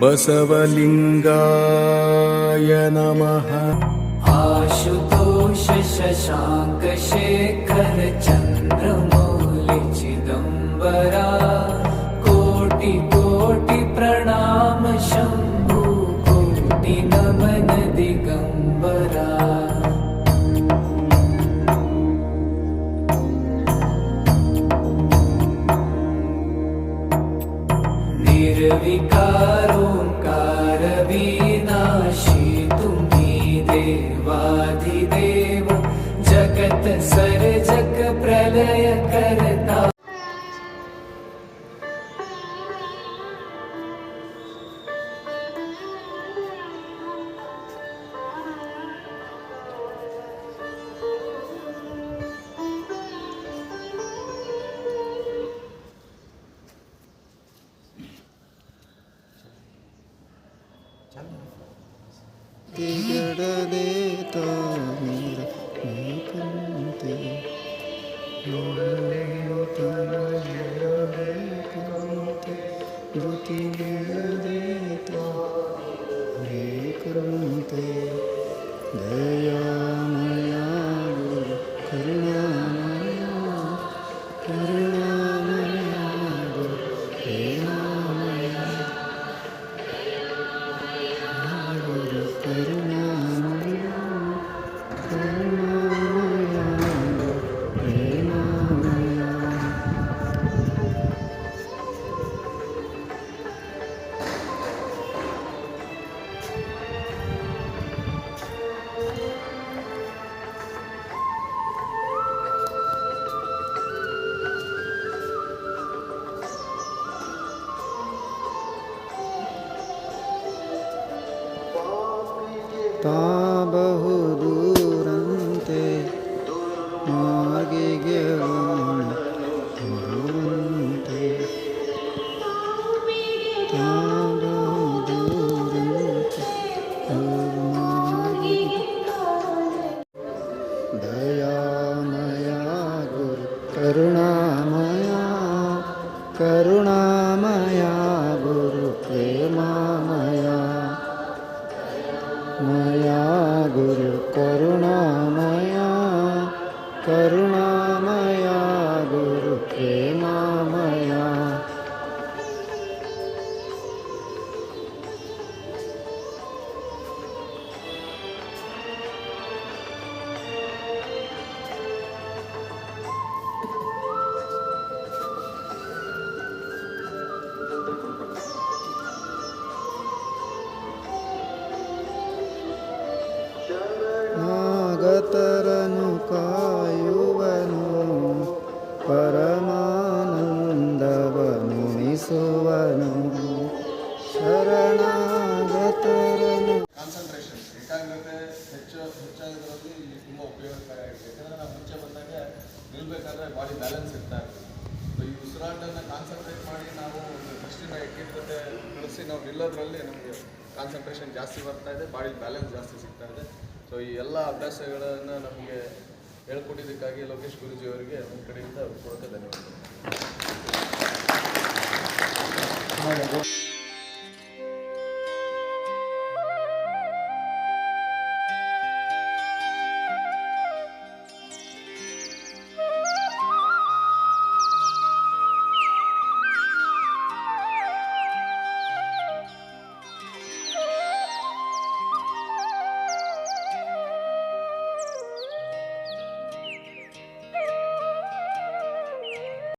बसवलिंगाय नमः। आशुतोष शशांक शेखर चंद्रमौलि चिदंबरा कोटि कोटि प्रणाम शंभु कोटि नमन दिगंबरा। निर्विकारोंकार विनाशी तुम्ही देवाधिदेव जगत सर्जक प्रलय करता। देता मेरा कंते ज्योति देता कंते दयामया गुरु करुणामया करुणामया गुरु प्रेममया गुरु करुणामया करुणामया गुरु प्रेममया। ತಾ ಬಹುದೂರಂತೆ ಮಾರ್ಗಿಗೆ ದೂರಂತೆ ತಾ ಬಹುದೂರಂತೆ ದಯಾಮಯ ಗುರು ಕರುಣಾಮಯ ಕರುಣಾಮಯ ಗುರು ಪ್ರೇಮಮಯ मया गुरु करुणामया करुणामया गुरु प्रेममया। ನಾಗತರನು ಕಾಯುವನು ಪರಮಾನಂದವನುಣಿಸುವನು ಶರಣಾಗತರನು. ಕಾನ್ಸಂಟ್ರೇಷನ್ ಏಕಾಗ್ರತೆ ಹೆಚ್ಚಾಗೋದ್ರಲ್ಲಿ ಇಲ್ಲಿ ತುಂಬ ಉಪಯೋಗಕಾರಿಯಾಗಿದೆ. ಯಾಕಂದರೆ ನಾವು ಮುಂಚೆ ಬಂದಾಗ ನಿಲ್ಲಬೇಕಾದ್ರೆ ಬಾಡಿ ಬ್ಯಾಲೆನ್ಸ್ ಇರ್ತಾ ಇರ್ತದೆ. ಸೊ ಈ ಉಸಿರಾಟನ ಕಾನ್ಸಂಟ್ರೇಟ್ ಮಾಡಿ ನಾವು ಫಸ್ಟಿನ ಏಕಾಗ್ರತೆ ಕಳಿಸಿ ನಾವು ನಿಲ್ಲೋದ್ರಲ್ಲಿ ನಮಗೆ ಕಾನ್ಸಂಟ್ರೇಷನ್ ಜಾಸ್ತಿ ಬರ್ತಾ ಇದೆ, ಬಾಡಿ ಬ್ಯಾಲೆನ್ಸ್ ಜಾಸ್ತಿ ಸಿಗ್ತಾ ಇದೆ. ಸೊ ಈ ಎಲ್ಲ ಅಭ್ಯಾಸಗಳನ್ನು ನಮಗೆ ಹೇಳ್ಕೊಟ್ಟಿದ್ದಕ್ಕಾಗಿ ಲೋಕೇಶ್ ಗುರೂಜಿ ಅವರಿಗೆ ನಮ್ಮ ಕಡೆಯಿಂದ ಪೂರ್ವಕ ಧನ್ಯವಾದಗಳು.